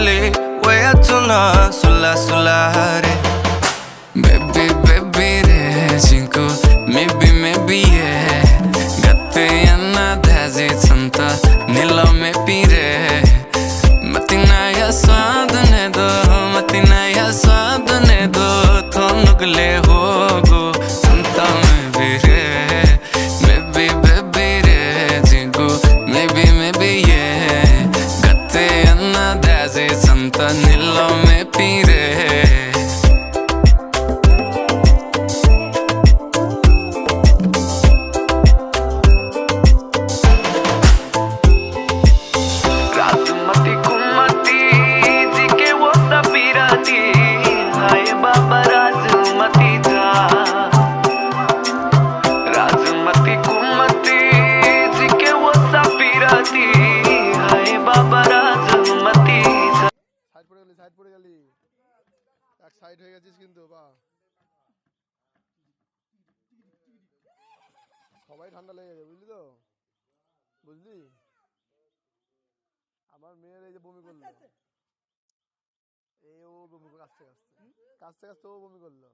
Italy, way a tuna, sulla sulla re. Baby, baby re, cinco, maybe yeah. Gatte anna dazi santa, nilo me pire. Matina ya swadne do, matina ya swadne do, thonukle hogo, santa me bire. Baby, baby re, cinco, maybe yeah. Gatte anna dazi santa, nilo me pire. Side পড়ে গেলি এক side হয়ে গেছিস কিন্তু বা সবাই ঠান্ডা লেগে গেছে বুঝলি তো বুঝলি আমার মেয়ের এই যে বমি করলো এই ও বমি কাছতে কাছতে ও বমি করলো